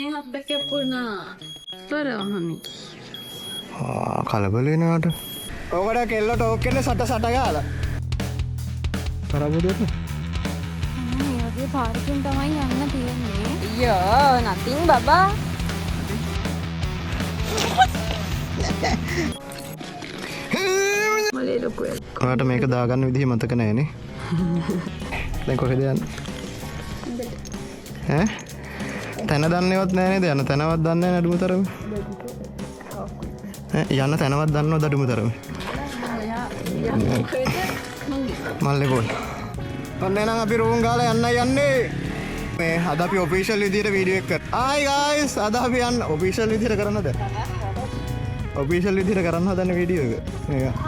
මේ හත්බැක පුරනා පරවහමි කලබල වෙනවට ඕකට කෙල්ල ටෝක් වෙන්න සට ගාලා කරබුදට ඒ පාර්කින් තමයි යන්න තියෙන්නේ අයියෝ නතින් බබා මලේ ලොකු ඔයාට මේක දාගන්න විදිහ මතක නෑනේ දැන් කොහෙද යන්නේ ඈ තැන දන්නේවත් නෑ නේද යන තැනවත් දන්නේ නෑ අඩුම තරම යන්න තැනවත් දන්නවද අඩුම තරම මල්ලේ බෝල් ඔන්න එහෙනම් අපි රූම් ගාලා යන්නයි යන්නේ මේ අද අපි ඔෆිෂල් විදියට වීඩියෝ එක කරා ආයි ගයිස් අද අපි යන්න ඔෆිෂල් විදියට කරන්නද ඔෆිෂල් විදියට කරන්න හදන වීඩියෝ එක මේක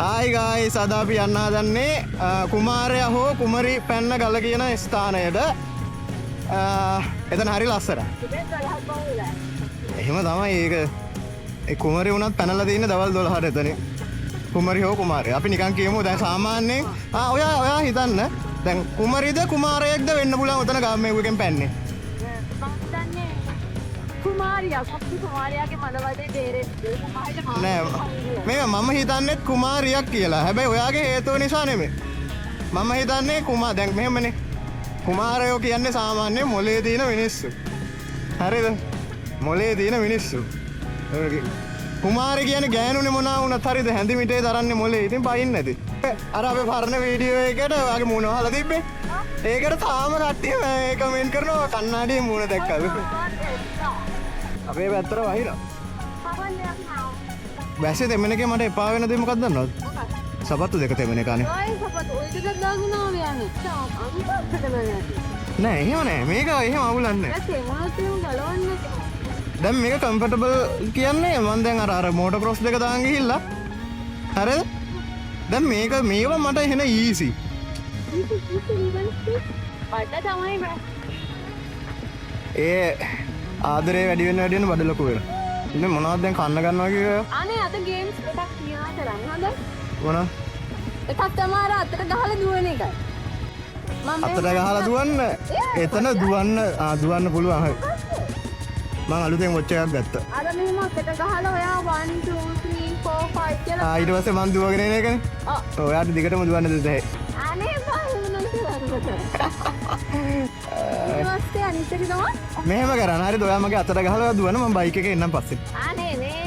ආයි ගයිස් අද අපි යන්න හදන්නේ කුමාරයා හෝ කුමරි පැන්න ගල කියන ස්ථානයට එතන හරි ලස්සන එහෙම තමයි ඒක ඒ කුමරි වුණත් පැනලා තියෙන දවල් 12ට එතන කුමරි හෝ කුමාරයා අපි නිකන් කියමු දැන් සාමාන්‍යයෙන් ඔයා හිතන්න දැන් කුමරිද කුමාරයෙක්ද වෙන්න පුළුවන් උතන ගාම්මේකෙන් පැන්නේ කුමාරයාගේ මඩවලේ තේරෙන්නේ නෑ මේක මම හිතන්නේ කුමාරියක් කියලා හැබැයි ඔයාගේ හේතුව නිසා නෙමෙයි මම හිතන්නේ දැන් මෙහෙමනේ කුමාරයෝ කියන්නේ සාමාන්‍ය මොලේ තියෙන මිනිස්සු හරිද මොලේ තියෙන මිනිස්සු කුමාරි කියන්නේ ගෑනුනේ මොනවා වුණත් හරිද හැඳි මිටේ දරන්නේ මොලේ ඉතින් බයින් නැති අර අපේ පරණ වීඩියෝ එකකට ඔයාගේ මූණ වහලා තිබ්බේ ඒකට තාම කට්ටිය කමෙන්ට් කරනවා කන්නාඩියේ මූණ දැක්කද අපේ පැත්තට වහිනවා වැස්සේ දෙමනකේ මට එපා වෙන දේ මොකක්ද දන්නවද සපත්තු දෙක තෙමන එකනේ නෑ එහෙම නෑ මේක එහෙම අවුලක් නෑ දැන් මේක කම්ෆර්ටබල් කියන්නේ මම දැන් අර මෝටර් ක්‍රොස් දෙක දාන් ගිහිල්ලා හරිද දැන් මේවා මට එහෙන ඊසි ඒ ආදරේ වැඩි වෙන බඩ ලොකු වෙනවා ඉතින් මොනවද දැන් කන්න ගන්නවා කිව්වා අනේ අද ගේම්ස් එකක් තියනවා කරන්න හොඳ මොනවා එකක් තමයි අතට ගහලා දුවන එකයි අතට ගහලා දුවන්න එතන දුවන්න පුළුවන් හරි මම අලුතෙන් වොච් එකක් ගත්තා අර මෙහෙම අතට ගහලා ඔයා 1 2 3 4 5 කියලා ඊට පස්සේ මං දුවගෙන එන එකනේ ඔයාට දිගටම දුවන්න දෙද අනේ බා එහෙම අනිත් එක තමයි මෙහෙම කරන්න හරිද ඔයා මගේ අතට ගහලා දුවන මම බයික් එකේ එන්නම් පස්සේ අනේ නේ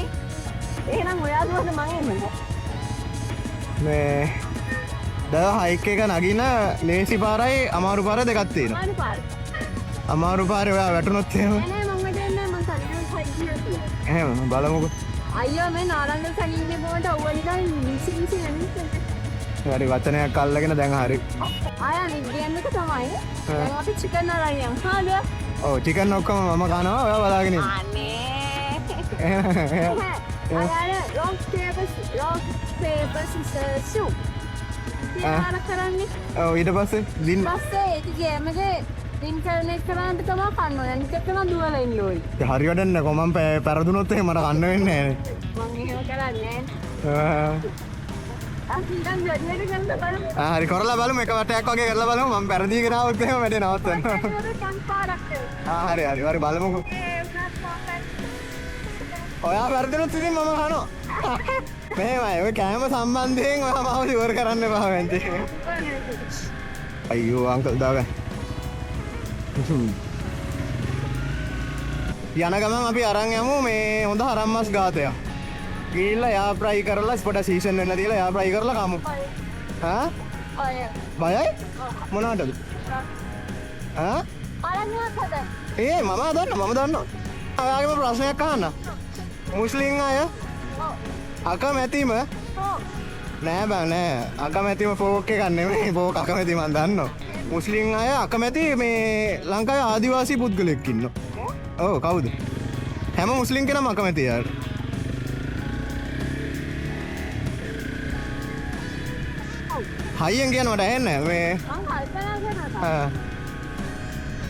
එහෙනම් ඔයා දුවන්න මං එන්නම් මේ දැන් හයික් එක නගින ලේසි පාරයි අමාරු පාර දෙකක් තියෙනවා අමාරු පාරේ ඔයා වැටුනොත් එහෙම නෑ මම වැටෙන්නේ මං සල්ලි හයි කියලා එහෙම බලමුකෝ අයියෝ මේ නාරංග සනීනේ බොන්ට අවුවලිලා විසි යන්නේ හරි වචනයක් අල්ලගෙන දැන් හරි ආය අනිත් ගේම් එක තමයි දැන් අපි චිකන් අරන් හාද ඔව් චිකන් ඔක්කොම මම කනවා ඔයා බලාගෙන ඉන්න අනේ අය rock paper scissors shoot යාර කරන්නේ ඔව් ඊට පස්සේ පස්සේ ඒක ගේම් එකේ වින් කරන එක කරාන්ට තමයි කන්න ඕනේ අනිත් එක නම් දුවලා ඉන්න ඕයි හරි වැඩක් නෑ කොහොම මම පෙරදුනොත් එහෙම මට කන්න වෙන්නේ නෑනේ මම එහෙම කරන්නේ හරි කරලා බලමු එක වටයක් වගේ කරලා බලමු මම පෙරදීගෙන ආවොත් එහෙම වැඩේ නවත්තන්න හරි බලමුකෝ ඔයා පෙරදුනොත් ඉතින් මම කනවා මෙහෙමයි ඔය කෑම සම්බන්ධයෙන් ඔයා මාව ඉවර කරන්න එපා වෙන්ටි අයියෝ අංකල් දාගන්න යන ගමන් අපි අරන් යමු මේ හොඳ හරම් මස් ගාතයක් ගිහිල්ලා යා ෆ්‍රයි කරලා ස්පොට සීසන් වෙන්න තියලා යා ෆ්‍රයි කරලා කමු බයයි මොනවටද ඒ මම දන්නවා ඔයාගේම ප්‍රශ්නයක් අහන්න මුස්ලිම් අය අකමැතිම නෑ බං නෑ අකමැතිම ෆෝක් එකක් නෙමෙයි ෆෝක් අකමැති මන් දන්නවා මුස්ලිම් අය අකමැති මේ ලංකාවේ ආදිවාසී පුද්ගලෙක් ඉන්නවා ඔව් කවුද හැම මුස්ලිම් කෙනම අකමැති යාට හයියෙන් කියන මට ඇහෙන්නේ මේ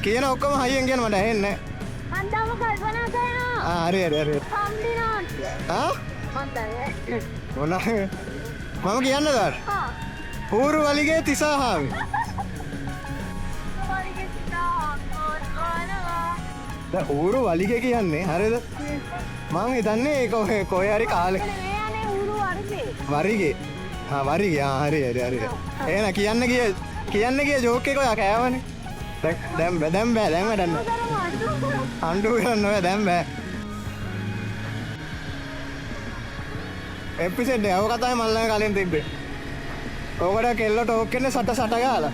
කියන ඔක්කොම හයියෙන් කියන මට ඇහෙන්නේ හන්දාම කල්පනා කරනවා හරි මම කියන්න දාර පූරු වලිගේ තිසාහාමි දැන් ඌරු වලිගේ කියන්නේ හරිද? මං හිතන්නේ ඒක කොහේ හරි කාලේ මේ යන්නේ ඌරු වර්ගේ. වරිගේ. වරිගේ. හරි. එහෙනම් කියන්න ගිය ජෝක් එක ඔයා කෑවනේ. දැන් බෑ වැඩන්න. අඬු කරන්න ඔයා දැන් බෑ. එපිසෝඩ් එක ඔය කතාවේ මල්ලම කලින් තිබ්බේ. ඕකට කෙල්ල ටෝක් කරන්නේ සට ගාලා.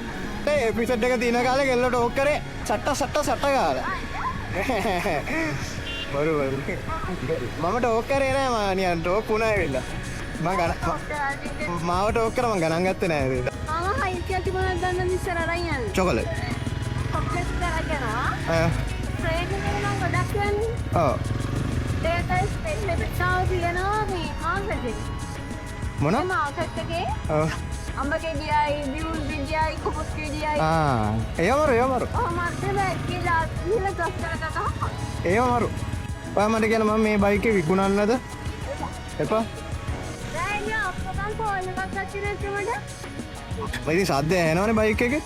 ඒ එපිසෝඩ් එක තියෙන කාලේ කෙල්ල ටෝක් කරේ සට ගාලා. බරු. මම ටෝක් කරේ නෑ මානියන් ටෝක් වුණා ඇවිල්ලා. මාව ටෝක් කරා මං ගණන් ගත්තේ නෑ ඒක. හයිසිය තිබුණා දැන් ඉස්සරහට යන්නේ. චොකලට්. කොක්කස් කරගෙන. ට්‍රේන් එකේ නම් ගොඩක් යන්නේ. ඔව්. ඒකයි ස්පෙෂල් පිටාව තියෙනවා මේ මාකට් මොන? මාකට් එකේ ඔව්. අම්බගේ ගියයි, බියුල් ගියයි, කොපස් ගියයි. ඒවමරු. මට බැක්කලා ඉහළ ගස්කරකට. ඒවමරු. ඔයා මට කියන මම මේ බයික් එක විකුණන්නද? එපා. දැන් යා අප්පකන් ෆෝන් එකක් ගත්තේ මට. මම ඉතින් සද්ද ඇහෙනවනේ බයික් එකේ.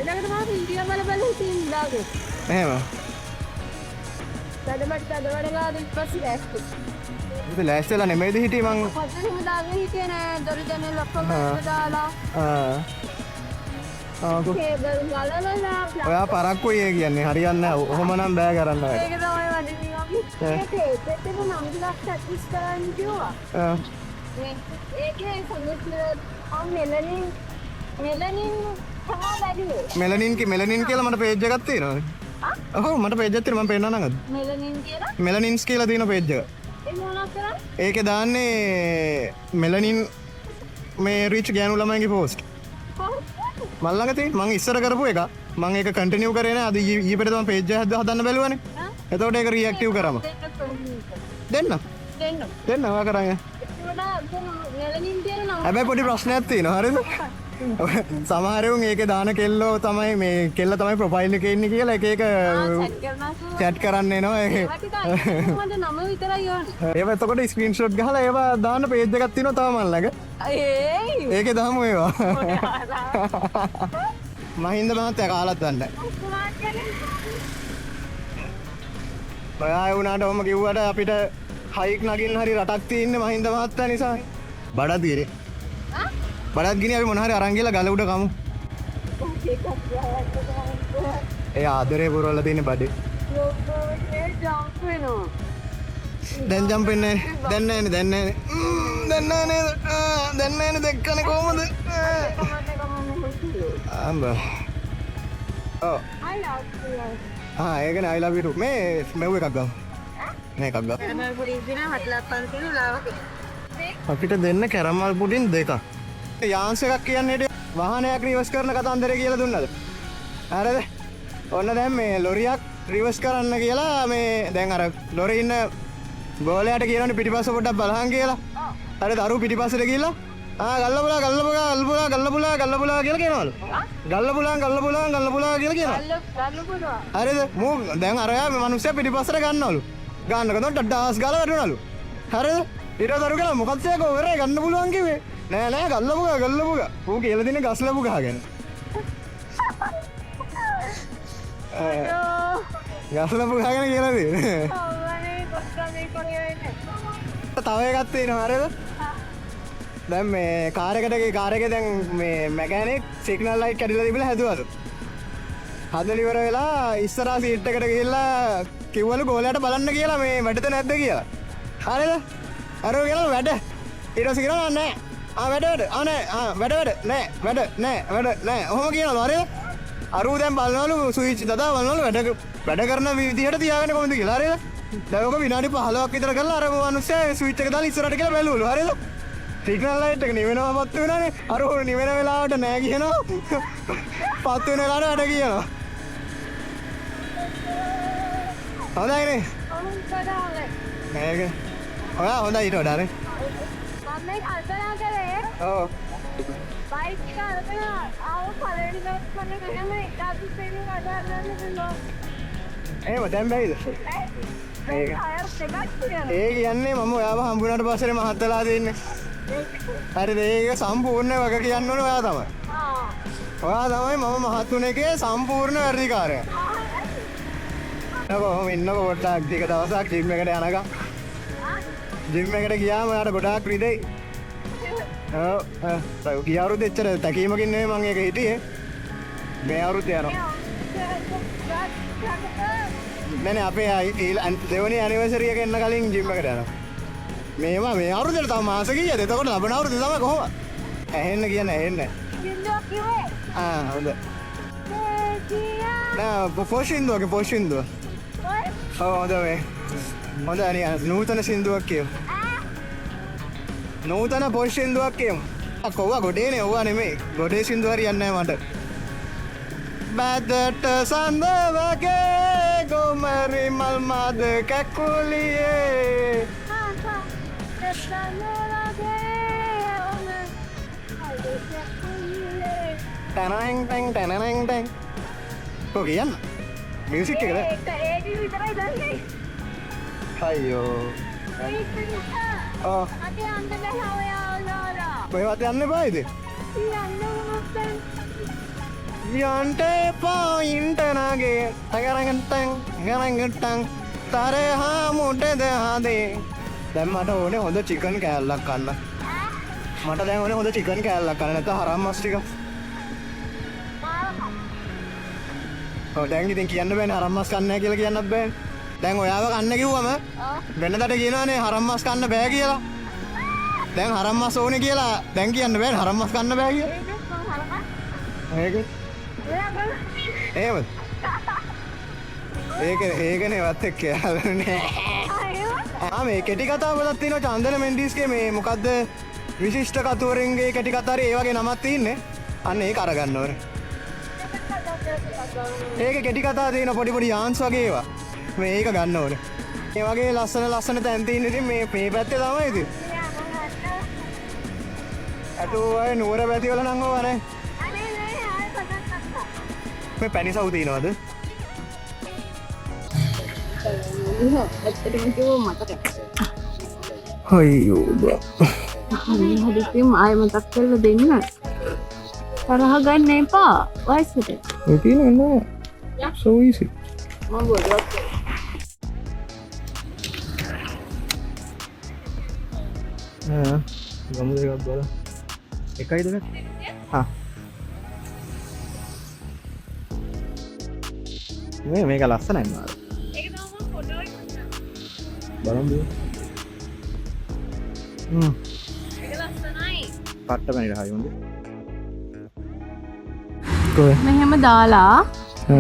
එනකට මම වීඩියෝ බල ඉතින් දාගේ. එහෙම. තදවඩලා ඉස්පස්සේ ඇස්තු. ඉතින් ලෑස්තිලා නෙමෙයිද හිටියේ මං. පස්සෙම දාගෙන හිටියේ නෑ දොර ජනෙල් ඔක්කොම දාලා. කේබල් ගලවලා. ඔයා පරක්කුයි ඒ කියන්නේ හරියන්නේ නැහැ. ඔහොම නම් බෑ කරන්න බෑ. ඒක තමයි වදින්නේ අපි. ඒකේ නම් ගලක් සැටිස් කරන්න කිව්වා. ඒකේ සම්මුතිය මෙලනින් මෙලනින් කියලා මට පේජ් එකක් තියෙනවා. ඔව් මට පේජ් එකක් තියෙනවා මම පෙන්නන්නම් අද. මෙලනින් කියලා? මෙලනින්ස් කියලා තියෙන පේජ් එක. ඒක මොනවද කරන්නේ? ඒකේ දාන්නේ මෙලනින් මේ රිච් ගෑනු ළමයින්ගේ පෝස්ට්. මල් ළඟ තියෙන මම ඉස්සර කරපු එක. මම ඒක කන්ටිනියු කරේ නෑ. අද ඊපෙට තමයි පේජ් එක හදන්න බැලුවානේ. එතකොට ඒක රියැක්ටිව් කරාම. දෙන්න. ඔයා කරන්නේ. මෙලනින් තියෙන නම. හැබැයි පොඩි ප්‍රශ්නයක් තියෙනවා හරිද? සමහරවුන් ඒකේ දාන කෙල්ලෝ තමයි මේ කෙල්ල තමයි ප්‍රොෆයිල් එකේ ඉන්නේ කියලා එක චැට් කරන්න එනවා ඒක. මට නම විතරයි ඕනේ. ඒව එතකොට ස්ක්‍රීන්ෂොට් ගහලා ඒව දාන්න පේජ් එකක් තියෙනවා තව මල් ළඟ. ඒකේ දාමු ඒවා. මහින්ද මහත්තයා කාලත් දන්නේ නැහැ. ඔයා වුණාට ඔහම කිව්වට අපිට හයික් නගින්න හරි රටක් තියෙන්නේ මහින්ද මහත්තයා නිසා. බඩත් ගිරේ. බඩත් ගිනේ අපි මොන හරි අරන් ගිහලා ගල උඩ කමු. ඒ ආදරේ පුරවලා තියෙන බඩේ. දැන් ජම්ප් වෙන්නේ දැන් නෑනේ. දැන් නෑනේ දෙක්කනේ කොහමද? අම්බා. ඔව්. ඒකනේ I love you too. මේ මෙව් එකක් ගමු. මේ එකක් ගමු. අපිට දෙන්න කැරමල් පුඩින් දෙකක්. යාන්ස් එකක් කියන්නේ වාහනයක් රිවර්ස් කරන කතන්දරේ කියලා දුන්නද? හරිද? ඔන්න දැන් මේ ලොරියක් රිවර්ස් කරන්න කියලා මේ දැන් අර ලොරේ ඉන්න ගෝලයාට කියනවනේ පිටිපස්ස පොඩ්ඩක් බලහන් කියලා. හරිද? අරු පිටිපස්සට ගිහිල්ලා ගල්ලපුලා කියලා කියනවලු. ගල්ලපුලා කියලා කියනවා. හරිද? මූ දැන් අරයා මේ මිනිස්සයා පිටිපස්සට ගන්නවලු. ගන්නකොට ඩාස් ගාලා වැටුණලු. හරිද? ඊට පස්සේ අරු කියලා මොකක්ද ඒක ඔරේ ගන්න පුළුවන් කිව්වේ? නෑ ගල්ලපුගා. ඌ කියලා දිනේ ගස්ලපු ගහගෙන. ගස්ලපු ගහගෙන කියලා දිනේ. තව එකක් තියෙනවා හරිද? දැන් මේ කාර් එකේ දැන් මේ මැකැනික් සිග්නල් ලයිට් කැඩිලා තිබිලා හැදුවලු. හදලා ඉවර වෙලා ඉස්සරහා සීට් එකට ගිහිල්ලා කිව්වලු ගෝලයාට බලන්න කියලා මේ වැඩද නැද්ද කියලා. හරිද? අර කියලා වැඩ. ඊට පස්සේ කියනවා නෑ. වැඩ නෑ. ඔහොම කියනවලු හරිද? අරු දැන් බලනවලු ස්විච් දදා බලනවලු වැඩ කරන විදිහට තියාගන්නේ කොහොමද කියලා හරිද? දැන් ඔක විනාඩි 15ක් විතර කරලා අර මිනිස්සයා ස්විච් එක දාලා ඉස්සරහට කියලා බැලුවලු හරිද? සිග්නල් ලයිට් එක නිවෙනවා පත් වෙනානේ. අර උන් නිවෙන වෙලාවට නෑ කියනවා. පත් වෙන වෙලාවට වැඩ කියනවා. හොඳයිනේ. මේක. ඔයා හොඳයි ඊට වඩා නේ. මම කල්පනා කරේ. ඔව්. බයික් එක අරගෙන ආව පළවෙනි දවස් කරන මෙහෙම එකක් දෙන්නේ කඩාරන්න එහෙම දැන් බැයිද? ඒක. ඒ කියන්නේ මම ඔයාව හම්බුනාට පස්සේ මහත්තලා දෙන්නේ. හරිද? ඒක සම්පූර්ණ වග කියන්න ඕනේ ඔයා තමයි. ඔයා තමයි මම මහත් උන එකේ සම්පූර්ණ වැඩිකාරයා. කොහොම ඉන්නකො පොඩ්ඩක් ටික දවසක් ජිම් එකට යනකම්. ජිම් එකට ගියාම යාට ගොඩාක් රිදෙයි. ඔව් ගිය අවුරුද්දේ එච්චර තැකීමකින් නෙමෙයි මම ඒක හිටියේ. මේ අවුරුද්දේ යනවා. නෑ අපේ දෙවනි ඇනිවර්සරි එක එන්න කලින් ජිම් එකට යනවා. මේවා මේ අවුරුද්දේ තව මාස කීයද? එතකොට ලබන අවුරුද්දේ තමයි කොහොමද? ඇහෙන්න කියන්නේ ඇහෙන්න. සින්දුවක් කිව්වේ. හොඳ. නෑ පොෂින්දුවක පොෂින්දුව. ඔව් හොඳ මේ. හොඳ අනිය නූතන සින්දුවක් කියමු. නූතන පොෂින්දුවක් කියමු. කොව්වා ගොඩේනේ ඔව්වා නෙමෙයි. ගොඩේ සින්දුව හරියන්නේ නෑ මට. බදට සඳ වගේ ගොමරි මල් මද කැකුලියේ ටනරෙන් ටැන් ටනරෙන් ටැන් කො කියන්න මියුසික් එකද ඒක විතරයි දන්නේ. අයියෝ ඔව් අද යන්න බෑ ඔයාලා. කොහෙවත් යන්න බෑද යන්න මොකක්ද? යන්ට එපා ඉන්ටනගේ තගරගටන් ගරගටන් තරහා මුටද හදේ දැන් මට ඕනේ හොඳ චිකන් කෑල්ලක් කන්න. මට දැන් ඕනේ හොඳ චිකන් කෑල්ලක් කන්න නැත්නම් හරම් මස් ටික. ඔව් දැන් ඉතින් කියන්න බෑනේ හරම් මස් කන්න නැහැ කියලා කියන්නත් බෑනේ. දැන් ඔයාව කන්න කිව්වම වෙනදට කියනවානේ හරම් මස් කන්න බෑ කියලා. දැන් හරම් මස් ඕනේ කියලා දැන් කියන්න බෑනේ හරම් මස් කන්න බෑ කියලා. ඒක එහෙමද? ඒකනේ වත් එක්ක යාළුවනේ. මේ කෙටි කතාවලක් තියෙනවා චන්දන මෙන්ඩිස්ගේ මේ මොකද්ද විශිෂ්ට කතුවරෙන්ගේ කෙටි කතාවේ ඒ වගේ නමක් තියෙන්නේ. අන්න ඒක අරගන්න ඕනේ. ඒක කෙටි කතා තියෙන පොඩි පොඩි යාන්ස් වගේ ඒවා. මේ ඒක ගන්න ඕනේ. මේ වගේ ලස්සන තැන් තියෙන ඉතින් මේ පැත්තේ තමයි ඉතින්. අතෝ අය නුවර පැති වල නම් ඕවා නේ. මේ පැණි සව් තියනවද? ඇත්තටම කිව්ව මතක. අයියෝ බා. හදිසියෙම ආයෙ මතක් කරලා දෙන්න. තරහ ගන්න එපා. වයසට. ඒ තියෙනව නෑ. So easy. මම බොරුවක්. ගමු දෙකක් බලන්න. එකයි දෙකක්? හා. මේක ලස්සනයි නේද? ඒක තමයි මම ෆොටෝ එක බලමු. ඒක ලස්සනයි. පට්ට පැණි රහයි හොඳ. මෙහෙම දාලා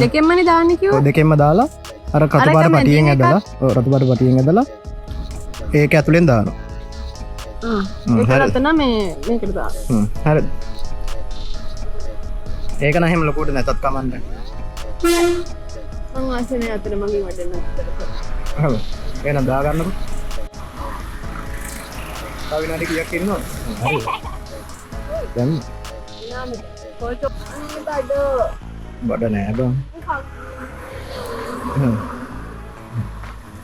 දෙකෙන්මනේ දාන්නේ කිව්වා. ඔය දෙකෙන්ම දාලා අර රතු පාට පටියෙන් ඇදලා රතු පාට පටියෙන් ඇදලා ඒක ඇතුලෙන් දානවා. ඒක රතන මේකට දාන්න. හරිද? ඒක නම් හැම ලොකුට නැතත් කමන්නේ. මං ආසනේ අතර මගේ වැඩ නැත්තර. හරි. එහෙනම් දා ගන්නකො. තව විනාඩි කීයක් ඉන්නවද? හරි. දැන් නාමෙ ෆොටෝ බඩ බඩ නෑ බං.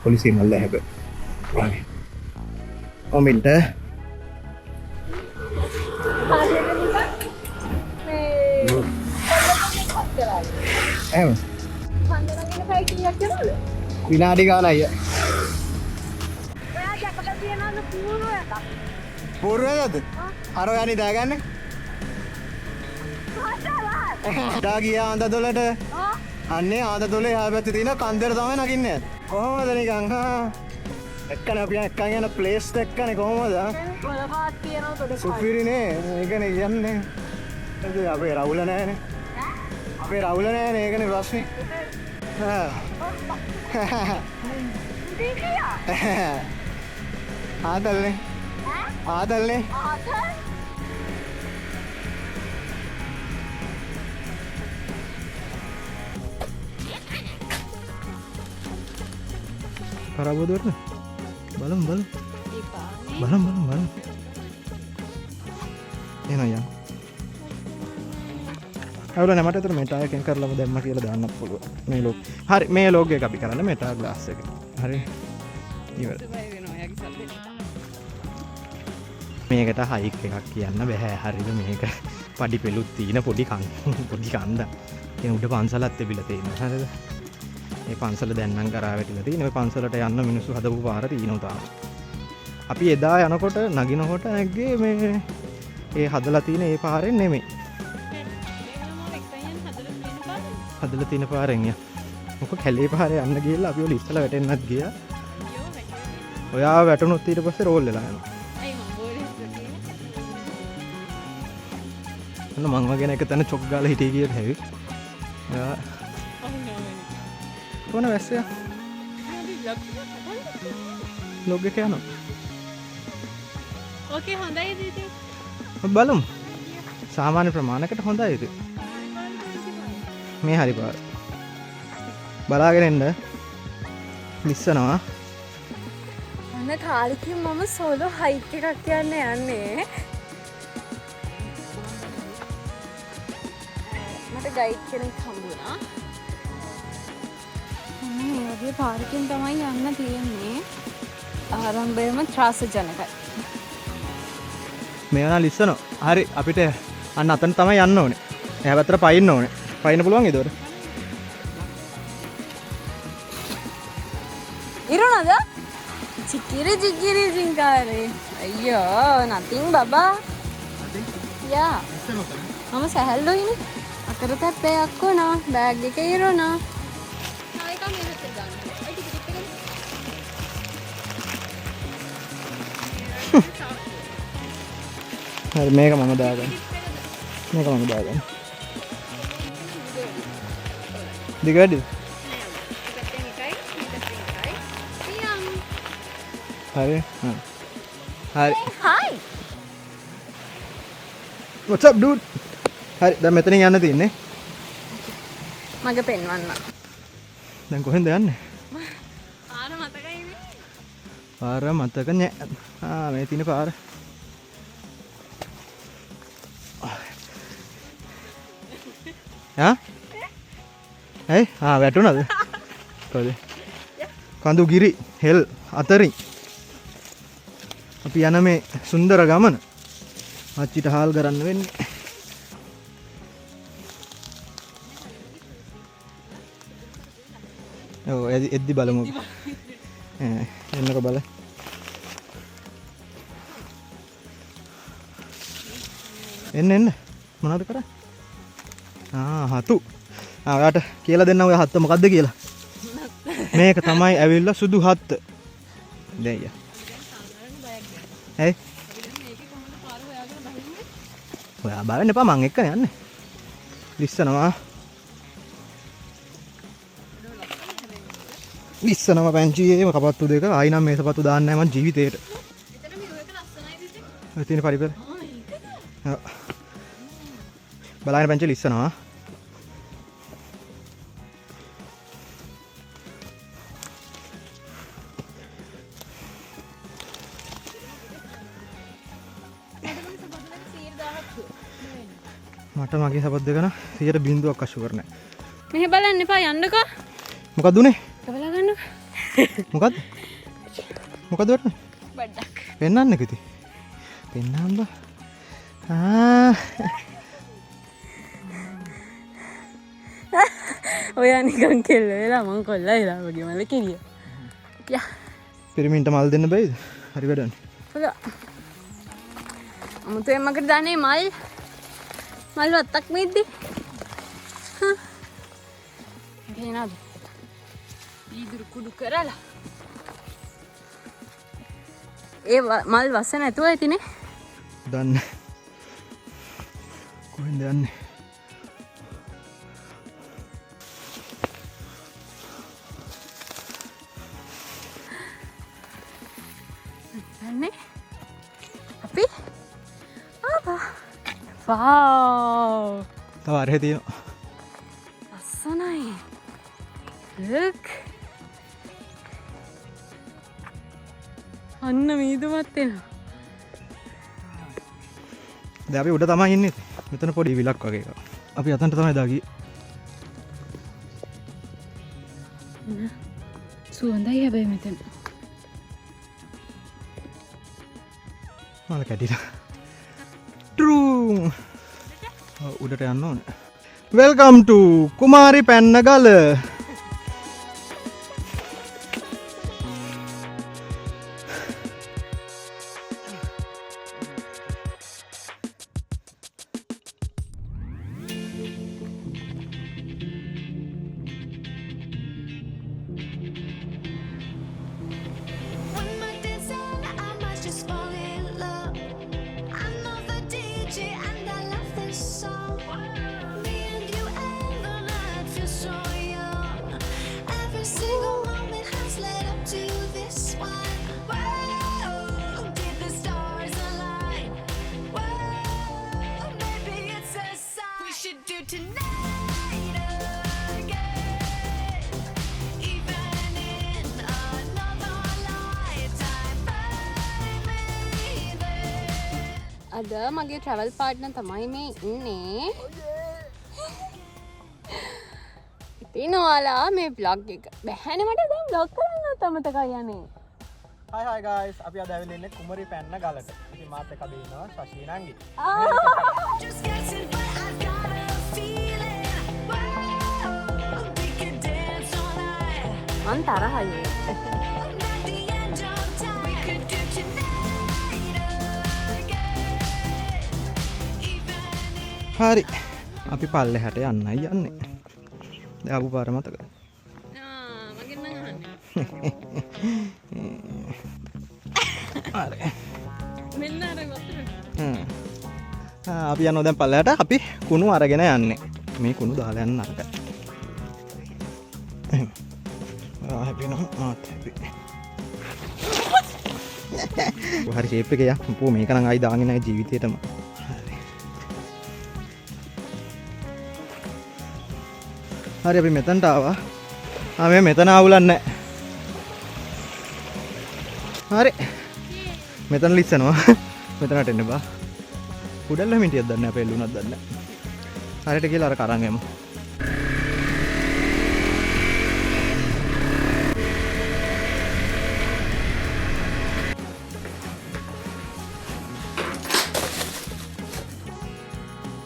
පොලිසිය මල්ල හැබැයි. ඔමින්ට එහෙම සම්දනගෙන පැය කීයක් යනවද? විනාඩි ගානයි. ඔයා දැකලා තියෙනවද පුරුවයක්? පූර්වයද? අර යන්නේ දාගන්නේ. දා ගියා අඳදොලට. අන්නේ ආදතොලේ එහා පැත්තේ තියෙන කන්දර තමයි නගින්නේ. කොහොමද නිකන් එක්කන අපි එක්කන් යන ප්ලේස් එක්කනේ කොහොමද? මොනවාක් තියෙනවද උඩ? සුපිරිනේ. ඒකනේ කියන්නේ. ඒක අපේ රවුල නෑනේ. අපේ රවුල නෑනේ ඒකනේ ප්‍රශ්නේ. ආදල්නේ. ආදල්නේ. खराब हो බලමු බලමු එහෙනම් යන්න. අවුල නැහැ මට අතට මෙටා එකෙන් කරලාම දැම්ම කියලා දාන්නත් පුළුවන්. මේ ලොග්. හරි මේ ලොග් එක අපි කරන්නේ මෙටා ග්ලාස් එක. හරි. ඉවරයි. මේකට හයික් එකක් කියන්න බෑ. හරිද මේක පඩි පෙළුත් තියෙන පොඩි කන්ද. කියන උඩ පන්සලත් තිබිලා තියෙනවා. හරිද? මේ පන්සල දැන් නම් කරා වැටිලා තියෙනවා. මේ පන්සලට යන්න මිනිස්සු හදපු පාර තියෙනවා තාම. අපි එදා යනකොට නගිනකොට නැග්ගේ මේ ඒ හදලා තියෙන ඒ පාරෙන් නෙමෙයි. හදලා තියෙන පාරෙන් යා. මොකක් කැලේ පාරේ යන්න ගිහලා අපි ඔය ඉස්සලා වැටෙන්නත් ගියා. ඔයා වැටුණොත් ඊට පස්සේ රෝල් වෙලා යනවා. අන්න මං වගේ එක තැන චොක් ගාලා හිටියේ කියලා හැවි. යා. කොන වැස්සය? ලොග් එක යනවා. ඕකේ හොඳයි දීදී. බලමු. සාමාන්‍ය ප්‍රමාණයකට හොඳයි ඒක. මේ හරි පාර. බලාගෙන ඉන්න. ලිස්සනවා. අන්න කාලෙකින් මම සෝලෝ හයික් එකක් යන්නේ. මට ගයිඩ් කෙනෙක් හම්බුණා. මේ වගේ පාරකින් තමයි යන්න තියෙන්නේ. ආරම්භයේම ත්‍රාසජනකයි. මේවා ලිස්සනවා. හරි අපිට අන්න අතන තමයි යන්න ඕනේ. එහා පැත්තට පයින්න ඕනේ. පයින්න පුළුවන් ඒතකොට. ඉරුණද? චිකිරි චිංකාරේ. අයියෝ nothing බබා. යා. මම සැහැල්ලුයිනේ. අකර තැප්පයක් වුණා. බෑග් එක ඉරුණා. හරි මේක මම දාගන්න. මේක මම දාගන්න. දිගටද? හරි. හරි. Hi. What's up dude? හරි දැන් මෙතනින් යන්න තියෙන්නේ. මගේ පෙන්වන්න. දැන් කොහෙන්ද යන්නේ? පාර මතකයිනේ. පාර මතක නෑ. මේ තියෙන පාර. ඇයි වැටුණද? කොහෙද? කඳුගිරි හෙල් අතරින් අපි යන මේ සුන්දර ගමන අච්චිට හාල් කරන්න වෙන්නේ. ඔව් එද්දි බලමු. එන්නක බල. එන්න මොනවද කරන්නේ? හතු. ඔයාට කියලා දෙන්න ඔය හත්ත මොකද්ද කියලා. මේක තමයි ඇවිල්ලා සුදු හත්ත. දැන් යා. ඇයි? ඔයා බලන්න එපා මං එක්කනේ යන්නේ. ලිස්සනවා. ලිස්සනවා පැංචියේ කපත්තු දෙක. ආයි නම් මේ සපත්තු දාන්නේ නැහැ මං ජීවිතේට. එතන මේ එක ලස්සනයි දිදී. ඔය තියෙන පරිපල. ඔව්. බලන්න පැංචි ලිස්සනවා. මට මගේ සපත් දෙක නම් 100% අශු කරන්නේ. මෙහෙ බලන්න එපා යන්නකෝ. මොකක්ද උනේ? කවලා ගන්නකෝ. මොකද්ද? මොකද්ද වටනේ? බඩක්. පෙන්නන්න කිති. පෙන්නන්න බා. ඔයා නිකන් කෙල්ල වෙලා මං කොල්ලා වෙලා වගේ මල කිරිය. යා. පිරිමින්ට මල් දෙන්න බෑද? හරි වැඩන්නේ. හොඳ. අමුතුවෙන් මකට දාන්නේ මල් වත්තක් මෙද්දි. ගේනද? ඊදුරු කුඩු කරලා. ඒ මල් වස්ස නැතුව ඇතිනේ. දන්නේ. කොහෙන්ද යන්නේ? දන්නේ? අපි ආවා. Wow. තව අරහෙ තියෙනවා. ලස්සනයි. Look. අන්න මීදුමත් එනවා. දැන් අපි උඩ තමයි ඉන්නේ. මෙතන පොඩි විලක් වගේ එකක්. අපි අතන්ට තමයි දාගියේ. සුවඳයි හැබැයි මෙතන. මල කැටිලා. ට්‍රූ. උඩට යන්න ඕනේ. වෙල්කම් ටු කුමාරි පැන්නගල. අද මගේ ට්‍රැවල් පාර්ට්නර් තමයි මේ ඉන්නේ. ඉතින් ඔයාලා මේ vlog එක බැහැනේ මට දැන් vlog කරන්නත් අමතකයි යන්නේ. Hi guys, අපි අද ඇවිල්ලා ඉන්නේ කුමරි පැන්න ගලට. ඉතින් මාත් එක්ක අපි ඉන්නවා ශෂී නංගි. Just guessing, but I've got a feeling. Whoa, we could dance all night. මං තරහයි. At the end of time, we could do tonight again. Even if හරි. අපි පල්ලෙහාට යන්නයි යන්නේ. දැන් ආපු පාර මතකද? මගෙන් නම් අහන්නේ. හරි. මෙන්න අර වතුර. අපි යනවා දැන් පල්ලෙහාට. අපි කුණු අරගෙන යන්නේ. මේ කුණු දාලා යන්න නරකයි. හැපි නම් මාත් හැපි. හරි ෂේප් එකේ යා. පෝ මේක නම් ආයි දාන්නේ නැහැ ජීවිතේටම. හරි අපි මෙතනට ආවා. මේ මෙතන ආවුලක් නැහැ. හරි. මෙතන ලිස්සනවා. මෙතනට එන්න බා. උඩල්ලා මිටියක් දන්නේ අපේ එල්ලුණක් දන්නේ. හරියට කියලා අර කරන් යමු.